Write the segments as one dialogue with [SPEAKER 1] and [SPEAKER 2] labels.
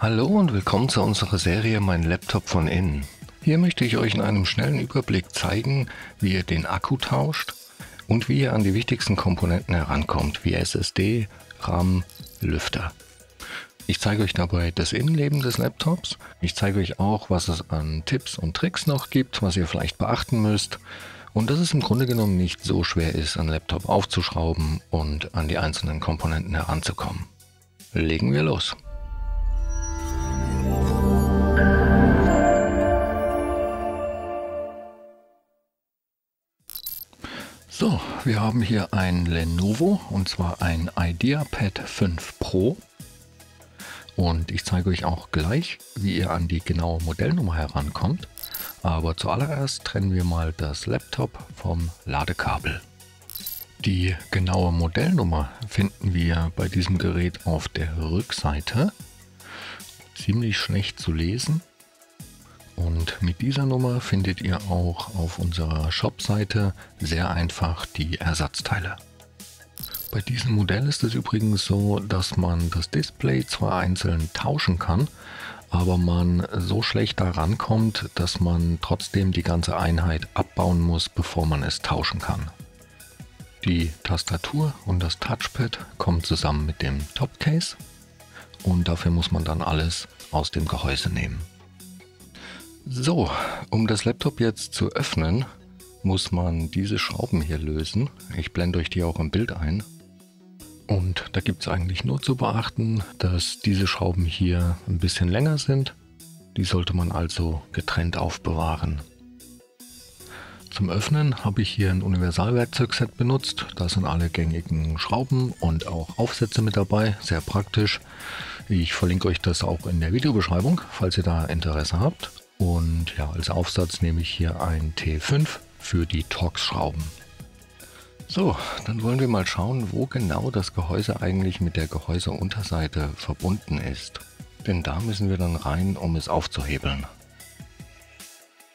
[SPEAKER 1] Hallo und willkommen zu unserer Serie Mein Laptop von innen. Hier möchte ich euch in einem schnellen Überblick zeigen, wie ihr den Akku tauscht und wie ihr an die wichtigsten Komponenten herankommt, wie SSD, RAM, Lüfter. Ich zeige euch dabei das Innenleben des Laptops. Ich zeige euch auch, was es an Tipps und Tricks noch gibt, was ihr vielleicht beachten müsst. Und dass es im Grunde genommen nicht so schwer ist, einen Laptop aufzuschrauben und an die einzelnen Komponenten heranzukommen. Legen wir los. So, wir haben hier ein Lenovo und zwar ein IdeaPad 5 Pro. Und ich zeige euch auch gleich, wie ihr an die genaue Modellnummer herankommt. Aber zuallererst trennen wir mal das Laptop vom Ladekabel. Die genaue Modellnummer finden wir bei diesem Gerät auf der Rückseite. Ziemlich schlecht zu lesen. Und mit dieser Nummer findet ihr auch auf unserer Shop-Seite sehr einfach die Ersatzteile. Bei diesem Modell ist es übrigens so, dass man das Display zwar einzeln tauschen kann, aber man so schlecht da rankommt, dass man trotzdem die ganze Einheit abbauen muss, bevor man es tauschen kann. Die Tastatur und das Touchpad kommen zusammen mit dem Topcase und dafür muss man dann alles aus dem Gehäuse nehmen. So, um das Laptop jetzt zu öffnen, muss man diese Schrauben hier lösen. Ich blende euch die auch im Bild ein. Und da gibt es eigentlich nur zu beachten, dass diese Schrauben hier ein bisschen länger sind. Die sollte man also getrennt aufbewahren. Zum Öffnen habe ich hier ein Universalwerkzeugset benutzt. Da sind alle gängigen Schrauben und auch Aufsätze mit dabei. Sehr praktisch. Ich verlinke euch das auch in der Videobeschreibung, falls ihr da Interesse habt. Und ja, als Aufsatz nehme ich hier ein T5 für die Torx-Schrauben. So, dann wollen wir mal schauen, wo genau das Gehäuse eigentlich mit der Gehäuseunterseite verbunden ist. Denn da müssen wir dann rein, um es aufzuhebeln.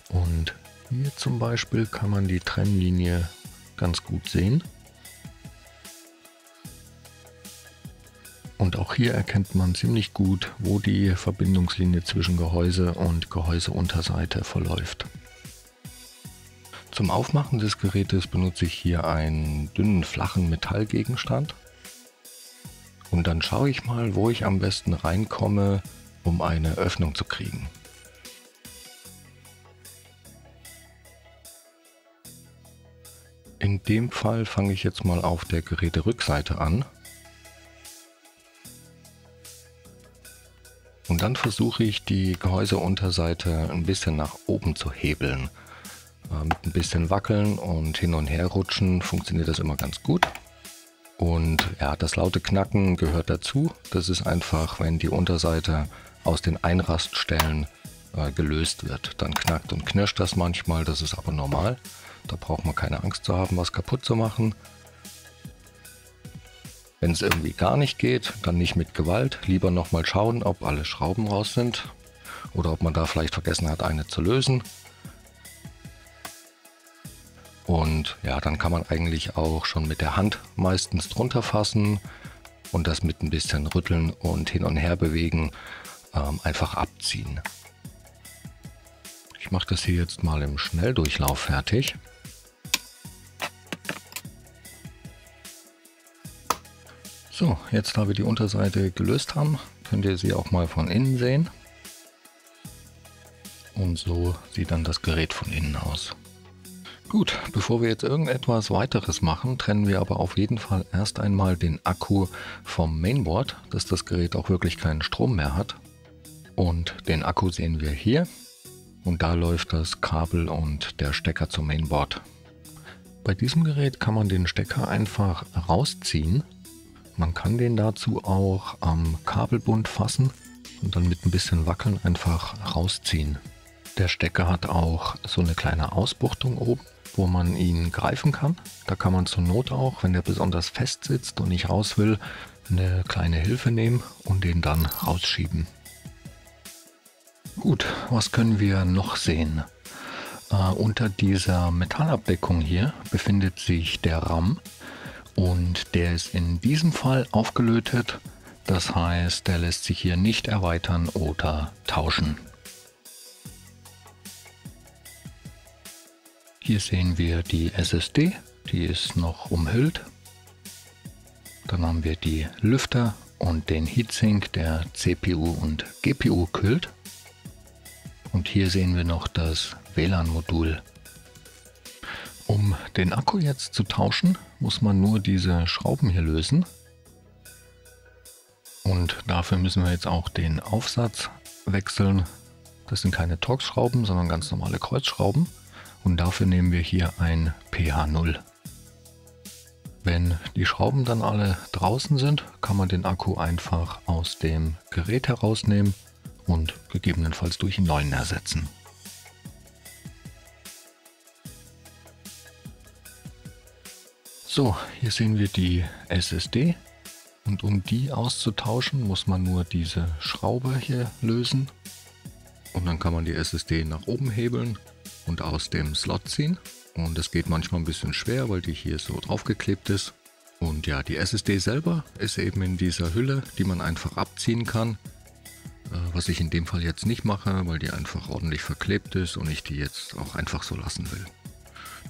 [SPEAKER 1] Und hier zum Beispiel kann man die Trennlinie ganz gut sehen. Und auch hier erkennt man ziemlich gut, wo die Verbindungslinie zwischen Gehäuse und Gehäuseunterseite verläuft. Zum Aufmachen des Gerätes benutze ich hier einen dünnen, flachen Metallgegenstand. Und dann schaue ich mal, wo ich am besten reinkomme, um eine Öffnung zu kriegen. In dem Fall fange ich jetzt mal auf der Geräterückseite an. Und dann versuche ich die Gehäuseunterseite ein bisschen nach oben zu hebeln. Mit ein bisschen Wackeln und hin und her rutschen funktioniert das immer ganz gut. Und ja, das laute Knacken gehört dazu. Das ist einfach, wenn die Unterseite aus den Einraststellen gelöst wird. Dann knackt und knirscht das manchmal, das ist aber normal. Da braucht man keine Angst zu haben, was kaputt zu machen. Wenn es irgendwie gar nicht geht, dann nicht mit Gewalt. Lieber nochmal schauen, ob alle Schrauben raus sind oder ob man da vielleicht vergessen hat, eine zu lösen. Und ja, dann kann man eigentlich auch schon mit der Hand meistens drunter fassen und das mit ein bisschen Rütteln und hin und her bewegen einfach abziehen. Ich mache das hier jetzt mal im Schnelldurchlauf fertig. So, jetzt da wir die Unterseite gelöst haben, könnt ihr sie auch mal von innen sehen. Und so sieht dann das Gerät von innen aus. Gut, bevor wir jetzt irgendetwas weiteres machen, trennen wir aber auf jeden Fall erst einmal den Akku vom Mainboard, dass das Gerät auch wirklich keinen Strom mehr hat. Und den Akku sehen wir hier und da läuft das Kabel und der Stecker zum Mainboard. Bei diesem Gerät kann man den Stecker einfach rausziehen. Man kann den dazu auch am Kabelbund fassen und dann mit ein bisschen Wackeln einfach rausziehen. Der Stecker hat auch so eine kleine Ausbuchtung oben, wo man ihn greifen kann. Da kann man zur Not auch, wenn der besonders fest sitzt und nicht raus will, eine kleine Hilfe nehmen und den dann rausschieben. Gut, was können wir noch sehen? Unter dieser Metallabdeckung hier befindet sich der RAM und der ist in diesem Fall aufgelötet Das heißt, der lässt sich hier nicht erweitern oder tauschen. Hier sehen wir die SSD, die ist noch umhüllt. Dann haben wir die Lüfter und den Heatsink, der CPU und GPU kühlt. Und hier sehen wir noch das WLAN-Modul. Um den Akku jetzt zu tauschen, muss man nur diese Schrauben hier lösen. Und dafür müssen wir jetzt auch den Aufsatz wechseln. Das sind keine Torx-Schrauben, sondern ganz normale Kreuzschrauben. Und dafür nehmen wir hier ein PH0. Wenn die Schrauben dann alle draußen sind, kann man den Akku einfach aus dem Gerät herausnehmen und gegebenenfalls durch einen neuen ersetzen. So, hier sehen wir die SSD. Und um die auszutauschen, muss man nur diese Schraube hier lösen. Und dann kann man die SSD nach oben hebeln und aus dem Slot ziehen. Und das geht manchmal ein bisschen schwer, weil die hier so draufgeklebt ist. Und ja, die SSD selber ist eben in dieser Hülle, die man einfach abziehen kann. Was ich in dem Fall jetzt nicht mache, weil die einfach ordentlich verklebt ist und ich die jetzt auch einfach so lassen will.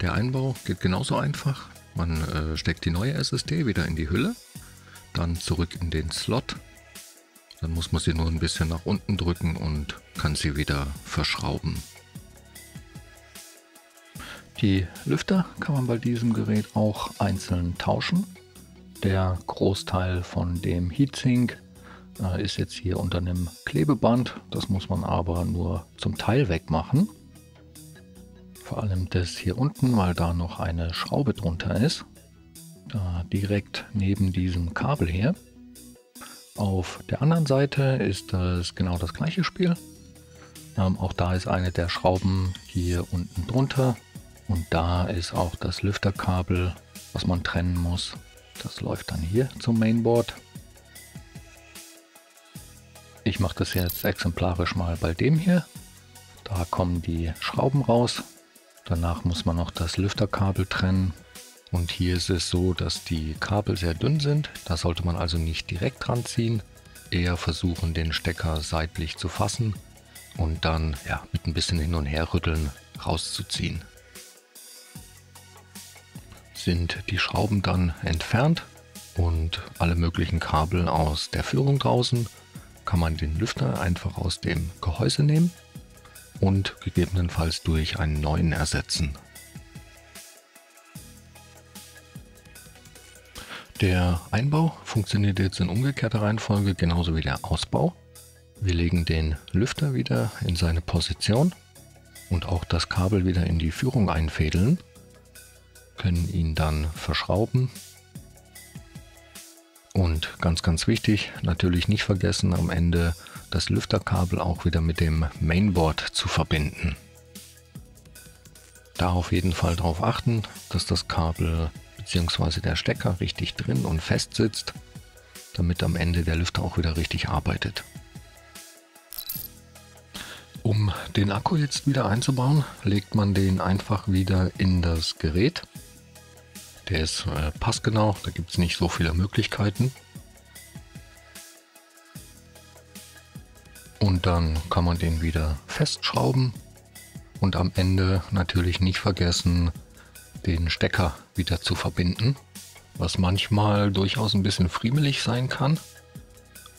[SPEAKER 1] Der Einbau geht genauso einfach. Man steckt die neue SSD wieder in die Hülle. Dann zurück in den Slot. Dann muss man sie nur ein bisschen nach unten drücken und kann sie wieder verschrauben. Die Lüfter kann man bei diesem Gerät auch einzeln tauschen. Der Großteil von dem Heatsink ist jetzt hier unter einem Klebeband. Das muss man aber nur zum Teil wegmachen. Vor allem das hier unten, weil da noch eine Schraube drunter ist. Da direkt neben diesem Kabel hier. Auf der anderen Seite ist das genau das gleiche Spiel. Auch da ist eine der Schrauben hier unten drunter und da ist auch das Lüfterkabel, was man trennen muss. Das läuft dann hier zum Mainboard. Ich mache das jetzt exemplarisch mal bei dem hier. Da kommen die Schrauben raus. Danach muss man noch das Lüfterkabel trennen. Und hier ist es so, dass die Kabel sehr dünn sind. Da sollte man also nicht direkt dran ziehen. Eher versuchen, den Stecker seitlich zu fassen und dann ja, mit ein bisschen hin und her rütteln rauszuziehen. Sind die Schrauben dann entfernt und alle möglichen Kabel aus der Führung draußen, kann man den Lüfter einfach aus dem Gehäuse nehmen und gegebenenfalls durch einen neuen ersetzen. Der Einbau funktioniert jetzt in umgekehrter Reihenfolge genauso wie der Ausbau. Wir legen den Lüfter wieder in seine Position und auch das Kabel wieder in die Führung einfädeln, können ihn dann verschrauben und ganz wichtig, natürlich nicht vergessen, am Ende das Lüfterkabel auch wieder mit dem Mainboard zu verbinden. Da auf jeden Fall darauf achten, dass das Kabel bzw. der Stecker richtig drin und fest sitzt, damit am Ende der Lüfter auch wieder richtig arbeitet. Um den Akku jetzt wieder einzubauen, legt man den einfach wieder in das Gerät. Der ist passgenau, da gibt es nicht so viele Möglichkeiten. Und dann kann man den wieder festschrauben und am Ende natürlich nicht vergessen, den Stecker wieder zu verbinden, was manchmal durchaus ein bisschen friemelig sein kann.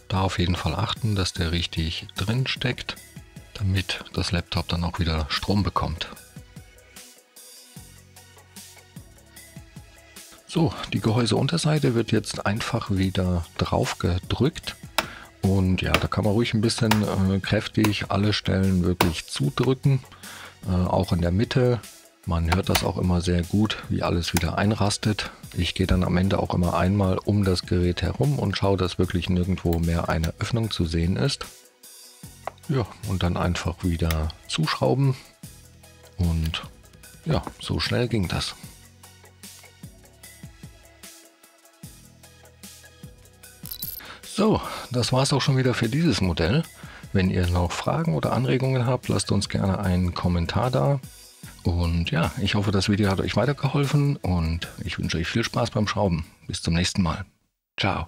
[SPEAKER 1] Da auf jeden Fall achten, dass der richtig drin steckt, damit das Laptop dann auch wieder Strom bekommt. So, die Gehäuseunterseite wird jetzt einfach wieder drauf gedrückt und ja, da kann man ruhig ein bisschen kräftig alle Stellen wirklich zudrücken, auch in der Mitte. Man hört das auch immer sehr gut, wie alles wieder einrastet. Ich gehe dann am Ende auch immer einmal um das Gerät herum und schaue, dass wirklich nirgendwo mehr eine Öffnung zu sehen ist. Ja, und dann einfach wieder zuschrauben und ja, so schnell ging das. So, das war es auch schon wieder für dieses Modell. Wenn ihr noch Fragen oder Anregungen habt, lasst uns gerne einen Kommentar da. Und ja, ich hoffe, das Video hat euch weitergeholfen und ich wünsche euch viel Spaß beim Schrauben. Bis zum nächsten Mal. Ciao.